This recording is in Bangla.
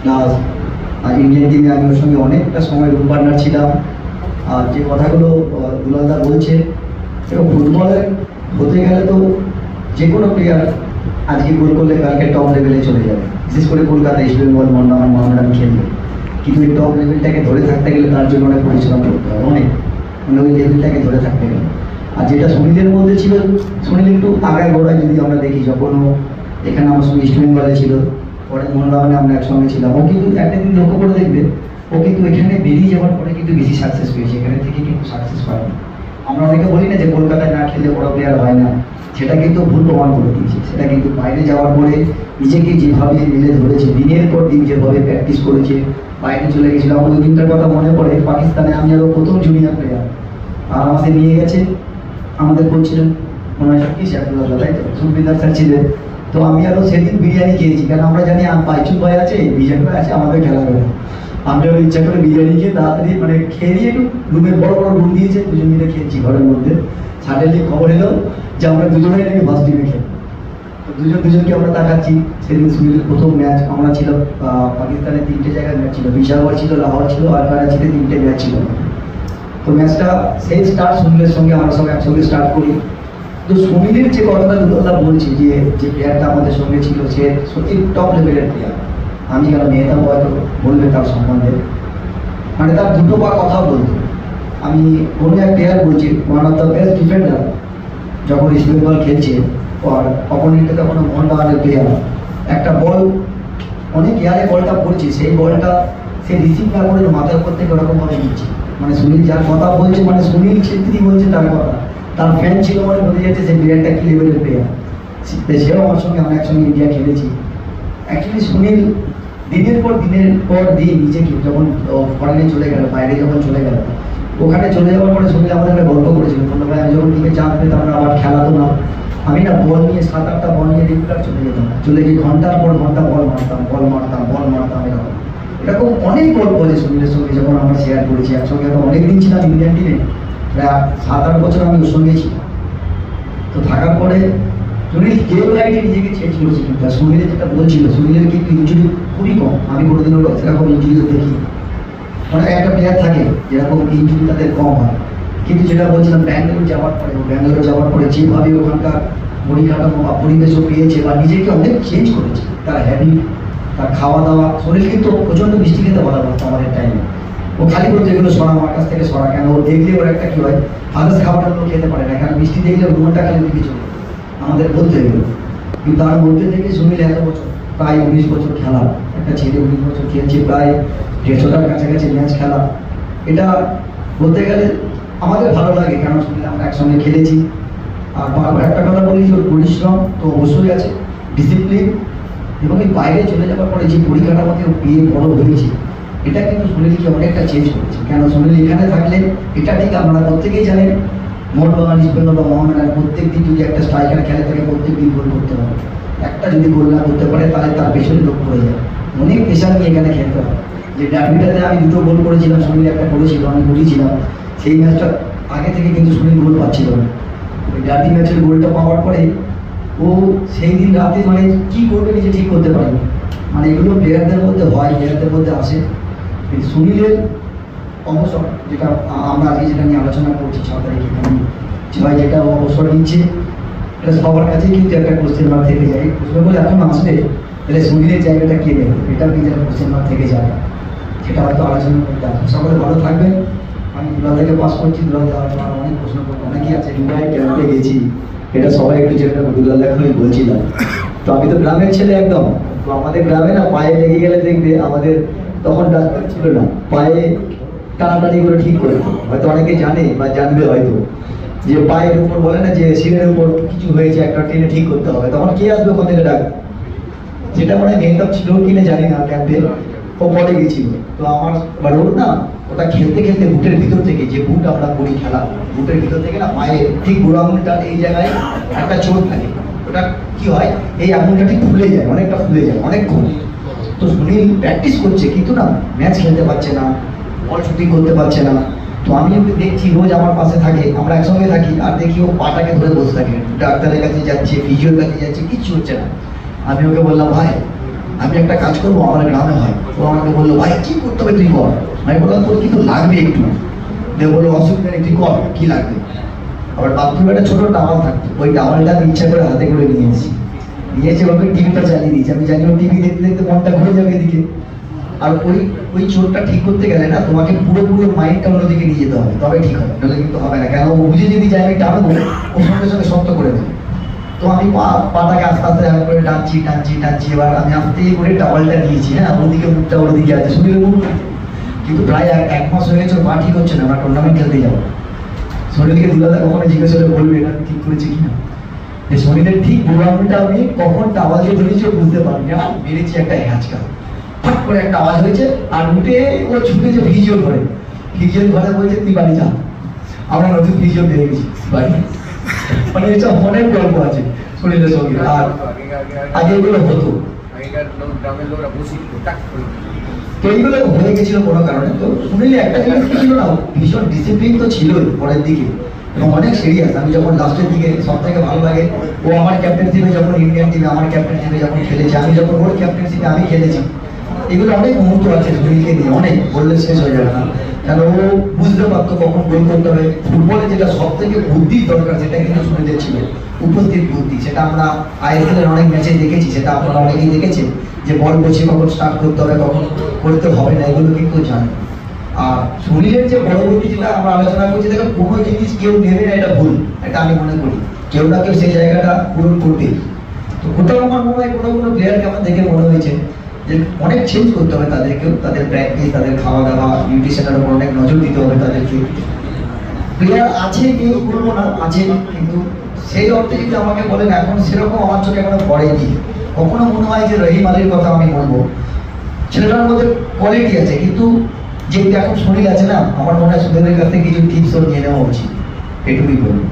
প্লাস ইন্ডিয়ান টিমে আমি ওর সঙ্গে অনেকটা সময় রুম পার্টনার ছিলাম। আর যে কথাগুলো দুলালদা বলছে, এবং ফুটবলে হতে গেলে তো যে কোনো প্লেয়ার আজকে গোল করলে কালকে টপ লেভেলে চলে যাবে, বিশেষ করে কলকাতা, ইস্ট বেঙ্গল, মোহামেডান খেলবে। কিন্তু এই টপ লেভেলটাকে ধরে থাকতে গেলে তার জন্য অনেক পরিশ্রম করতে হবে, অনেক, মানে ওই লেভেলটাকে ধরে থাকতে গেলে। আর যেটা সুনীলের মধ্যে ছিল, সুনীল একটু আগায় গোড়ায় যদি আমরা দেখি, যখন ও এখানে আমার সঙ্গে ইস্ট বেঙ্গলে ছিল, পরে মোহনবাগানে আমরা একসঙ্গে ছিলাম, ও কিন্তু একটা দিন লক্ষ্য করে দেখবে, ও কিন্তু এখানে বেরিয়ে যাওয়ার পরে কিন্তু বেশি সাকসেস পেয়েছে, এখানে থেকে কিন্তু সাকসেস পায়নি। আমরা অনেকে বলি না যে কলকাতায় না খেললে বড় প্লেয়ার হয় না, সেটা কিন্তু ভুল প্রমাণ করে দিয়েছে। সেটা কিন্তু বাইরে যাওয়ার পরে নিজেকে যেভাবে মেলে ধরেছে, দিনের পর দিন যেভাবে প্র্যাকটিস করেছে, বাইরে চলে গেছিলাম। ওই দিনটার কথা মনে পড়ে, পাকিস্তানে আমি আরও প্রথম জুনিয়র প্লেয়ার, আর আমাদের নিয়ে গেছে, আমাদের কোচ ছিলেন মনে হয় কি আব্দুল্লাহ, তাই তো, সুবিদার স্যার ছিলেন। তো আমি আরও সেদিন বিরিয়ানি খেয়েছি, কারণ আমরা জানি পাইচুন ভাই আছে, বিজয় ভাই আছে, আমাদের খেলা হবে। আমি আরও ইচ্ছা করে বিরিয়ানি খেয়ে তাড়াতাড়ি মানে খেয়ে দিয়ে একটু রুমে বড় বড় রুম দিয়েছে, দুজন মিলে খেয়েছি ঘরের মধ্যে। সাডেনলি খবর এলো যে আমরা দুজনেই নাকি ফার্স্ট টিমে খেলি। তো দুজনকে আমরা তাকাচ্ছি। সেদিন সুনীলের প্রথম ম্যাচ, আমরা ছিলাম পাকিস্তানে 3টে জায়গায় ম্যাচ ছিল, পেশাওয়ার ছিল, লাহোর ছিল, আর করাচিতে 3টে ম্যাচ ছিল। তো ম্যাচটা সেই স্টার্ট সুনীলের সঙ্গে, আমরা সঙ্গে একসঙ্গে স্টার্ট করি। তো সুনীলের যে কথাটা দুলালদা বলছি, যে প্লেয়ারটা আমাদের সঙ্গে ছিল, সে সত্যি টপ লেভেলের প্লেয়ার। আমি কেন মেয়েটা হয়তো বলবে তার সম্বন্ধে, মানে তার দুটো বা কথা বলতো। আমি কোনো এক প্লেয়ার বলছি, one of the best defender, যখন ইস্ট বেঙ্গল খেলছে, আর অপোনেন্টে তখন মোহনবাগানের প্লেয়ার, একটা বল অনেক এয়ারে বলটা পড়ছে, সেই বলটা সে রিসিভ না করে মাথার উপর থেকে ওরকমভাবে নিচ্ছে। মানে সুনীল যার কথা বলছে, মানে সুনীল ছেত্রী বলছে তার কথা, তার ফ্যান ছিল, মানে বোঝা যাচ্ছে সেই প্লেয়ারটা কি লেভেলের প্লেয়ার। সেও আমার সঙ্গে, আমরা একসঙ্গে ইন্ডিয়া খেলেছি। অ্যাকচুয়ালি সুনীল দিনের পর দিন নিজেকে যখন ফরেনে চলে গেল, বাইরে যখন চলে গেল, ওখানে চলে যাওয়ার পরে সুনীল আমাদের একটা গল্প করেছিল, বললো ভাই আমি যখন টিমে চান্স পেতাম, আমরা আবার খেলাতো না, আমি না বল নিয়ে 7-8টা বল নিয়ে রেগুলার চলে যেতাম, চলে গিয়ে ঘন্টার পর ঘন্টা বল মারতাম এরকম অনেক গল্প বলে সুনীলের সঙ্গে যখন আমরা শেয়ার করেছি একসঙ্গে। আমরা অনেকদিন ছিলাম ইন্ডিয়ান টিমে, প্রায় 7-8 বছর আমি ওর সঙ্গে ছিলাম। তো থাকার পরে সুনীল গেম লাইটে নিজেকে চেঞ্জ করেছে। কিন্তু সুনীলের যেটা বলছিল, সুনীলের কিন্তু ইঞ্জুরি খুবই কম, আমি কোনোদিনও সেরকম ইঞ্জুরিও দেখি। মানে একটা প্লেয়ার থাকে যেরকম ইঞ্জুরি তাদের কম হয়, কিন্তু যেটা বলছিলাম ব্যাঙ্গালোর যাওয়ার পরে যেভাবে ওখানকার পরিকাঠামো বা পরিবেশও পেয়েছে, বা নিজেকে অনেক চেঞ্জ করেছে, তার হ্যাবিট, তার খাওয়া দাওয়া। শরীর কিন্তু প্রচণ্ড মিষ্টি খেতে বলা বলতো আমাদের টাইমে, ও খালি বলতো এগুলো সরা, আমার কাছ থেকে সরা। কেন, ও দেখলে ওর একটা কি হয়, আদার্স খাবারটা খেতে পারে না, কারণ মিষ্টি দেখলে রুমটা খালি দিকে চলে আমাদের বলতে গেলো। কিন্তু তার মধ্যে থেকে সুনীল এত বছর, প্রায় 19 বছর খেলা, একটা ছেলে 19 বছর খেলছে, প্রায় 150টার কাছাকাছি ম্যাচ খেলা। এটা বলতে গেলে আমাদের ভালো লাগে, কারণ সুনীল আমরা একসঙ্গে খেলেছি। আর বারবার একটা কথা বলি যে ওর পরিশ্রম তো অবশ্যই আছে, ডিসিপ্লিন, এবং এই বাইরে চলে যাওয়ার পরে যে পরিকাঠামোতে ও পেয়ে বড় হয়েছে, এটা কিন্তু সুনীলকে অনেকটা চেঞ্জ করেছে। কেন, সুনীল এখানে থাকলে, এটা ঠিক আপনারা প্রত্যেকেই জানেন, মোহনবাগান, ইস্ট বেঙ্গল বা মোহামেডান প্রত্যেক দিন যদি একটা স্ট্রাইকার খেলে থাকে, প্রত্যেক দিন গোল করতে হবে। একটা যদি গোল না করতে পারে, তাহলে তার পেছনে লোক পড়ে যায়। অনেক প্রেশার নিয়ে এখানে খেলতে হবে। যে ডার্বিটাতে আমি 2টো গোল করেছিলাম, সুনীল একটা করেছিল, আমি করেছিলাম। সেই ম্যাচটা আগে থেকে কিন্তু সুনীল গোল পাচ্ছিল না। ওই ডার্বি ম্যাচের গোলটা পাওয়ার পরে ও সেই দিন রাতে মানে কী করবে নিজে ঠিক করতে পারেনি। মানে এগুলো প্লেয়ারদের মধ্যে হয়, প্লেয়ারদের মধ্যে আসে। কিন্তু সুনীলের অবসর, যেটা আমরা আজকে যেটা নিয়ে আলোচনা করছি 6 তারিখে, ভাই যেটা অবসর নিচ্ছে, এটা সবার কাছে কিন্তু একটা কোশ্চেন মার্ক থেকে যায়। প্রশ্ন বলে এখন আসবে, তাহলে সুনীলের জায়গাটা কে নেবে, এটা কিন্তু একটা কোশ্চেন মার্ক থেকে যায়, সেটা হয়তো আলোচনা করতে আসবে। সকলে ভালো থাকবেন। আমি দুলাল থেকে পাস করছি, দুলাল হয়তো আরো অনেক প্রশ্ন করবো, অনেকেই আছে। দুবাই ক্যাম্পে গেছি, এটা সবাই একটু যেটা দুলাল আমি বলছিলাম। তো আমি তো গ্রামের ছেলে একদম, তো আমাদের গ্রামে না পায়ে লেগে গেলে দেখবে, আমাদের তখন ডাক্তার ছিল না, পায়ে টানাটানি করে ঠিক করে। হয়তো অনেকে জানে বা জানবে হয়তো, যে পায়ের উপর বলে না যে শিরের উপর কিছু হয়েছে, একটা টেনে ঠিক করতে হবে, তখন কে আসবে ওখান থেকে ডাক, যেটা মানে মেকআপ ছিল কিনে জানি না, ক্যাম্পে ও পড়ে গেছিল। তো আমার এবার ওর না, ওটা খেলতে খেলতে বুটের ভিতর থেকে, যে বুট আমরা করি খেলা, বুটের ভিতর থেকে না পায়ে ঠিক বুড়ো আঙুলটা এই জায়গায় একটা চোট লাগে। ওটা কি হয়, এই আঙুলটা ঠিক ফুলে যায়, অনেকটা ফুলে যায় অনেকক্ষণ। তো সুনীল প্র্যাকটিস করছে, কিন্তু না ম্যাচ খেলতে পারছে না, বল শুটিং করতে পারছে না। তো আমি ওকে দেখছি, রোজ আমার পাশে থাকে, আমরা একসঙ্গে থাকি, আর দেখি ও পাটাকে ধরে বসে থাকে, ডাক্তারের কাছে যাচ্ছে, ফিজিওর কাছে যাচ্ছে, কিচ্ছু হচ্ছে না। আমি ওকে বললাম, ভাই আমি একটা কাজ করবো আমার গ্রামে হয়। ও আমাকে বললো ভাই কি করতে হবে তুই কর। আমি বললাম তোর কিন্তু লাগবে একটু। দিয়ে বললো অসুবিধা নেই তুই কর, কি লাগবে। আবার বাথরুমে একটা ছোট টাওয়াল থাকতো, ওই টাওয়ালটা আমি ইচ্ছা করে হাতে করে নিয়েছি, ওকে টিভিটা চালিয়ে দিয়েছি। আমি জানি ও টিভি দেখতে দেখতে মনটা ঘুরে যাবে এদিকে। আর ওই চোরটা ঠিক করতে গেলে না তোমাকে পুরো মাইন্ডটা অন্যদিকে নিয়ে যেতে হবে, তবে ঠিক হবে, নাহলে কিন্তু হবে না। কেন ও বুঝে যদি যায় আমি টানবো, ও সঙ্গে সঙ্গে শক্ত করে দেবে। তো আমি পাটাকে আস্তে আস্তে হাত করে টানছি। এবার আমি আস্তে করে টাওয়ালটা নিয়েছি, হ্যাঁ ওদিকে মুখটা ওদিকে আছে, শরীরে মুখ। কিন্তু প্রায় 1 মাস হয়ে গেছে, পা ঠিক হচ্ছে না, আমরা টুর্নামেন্ট খেলতে যাবো। শরীরকে দুলাদা কখনো জিজ্ঞেস করে বলবে এটা ঠিক করেছে কিনা। এই শরীরের ঠিক বুড়ামটা আমি কখন টাওয়াল দিয়ে ধরেছি বুঝতে পারি না, মেরেছি একটা হ্যাঁচকা, ফট করে একটা আওয়াজ হয়েছে। আর উঠে ও ছুটে যে ফিজিও ঘরে বলছে তুই বাড়ি যা, আমরা নতুন ফিজিও পেয়ে গেছি বাড়ি। মানে এসব অনেক গল্প আছে শরীরের সঙ্গে। আর আগে এগুলো হতো, তো এইগুলো হয়ে গেছিল কোনো কারণে। তো শুনিলে একটা জিনিস কি ছিল না, ভীষণ ডিসিপ্লিন তো ছিলই পরের দিকে, এবং অনেক সিরিয়াস। আমি যখন লাস্টের দিকে সব থেকে ভালো লাগে, ও আমার ক্যাপ্টেনশিপে যখন ইন্ডিয়ান টিমে আমার ক্যাপ্টেনশিপে যখন খেলেছে, আমি যখন ওর ক্যাপ্টেনশিপে আমি খেলেছি, এগুলো অনেক মুহূর্ত আছে সুনীলকে নিয়ে, অনেক বললে শেষ হয়ে যাবে না। কেন ও বুঝতে পারতো কখন গোল করতে হবে। ফুটবলে যেটা সব থেকে বুদ্ধির দরকার, সেটা কিন্তু সুনীলের ছিল, উপস্থিত বুদ্ধি। সেটা আমরা ISL এর অনেক ম্যাচে দেখেছি, সেটা আপনারা অনেকেই দেখেছেন, যে বল বসে কখন স্টার্ট করতে হবে, কখন করতে হবে না, এগুলো কিন্তু জানে। আর সুনীলের যে পরবর্তী যেটা আমরা আলোচনা করছি, দেখো কোনো জিনিস কেউ নেবে না এটা ভুল, এটা আমি মনে করি। কেউ না কেউ সেই জায়গাটা পূরণ করবে। তো কোথাও আমার মনে হয় কোনো প্লেয়ারকে আমার দেখে মনে হয়েছে যে অনেক চেঞ্জ করতে হবে তাদেরকেও, তাদের প্র্যাকটিস, তাদের খাওয়া দাওয়া, নিউট্রিশনের উপর অনেক নজর দিতে হবে তাদেরকে। প্লেয়ার আছে কেউ করবো না, আছে, কিন্তু সেই অর্থে যদি আমাকে বলেন এখন সেরকম আমার চোখে এখনো পড়েনি। কখনো মনে হয় যে রহিম আলীর কথা আমি বলবো, ছেলেটার মধ্যে কোয়ালিটি আছে, কিন্তু যেহেতু এখন শরীর আছে না, আমার মনে হয় সুদেবের কাছ থেকে কিছু টিপসও নিয়ে নেওয়া উচিত, এটুকুই বলবো।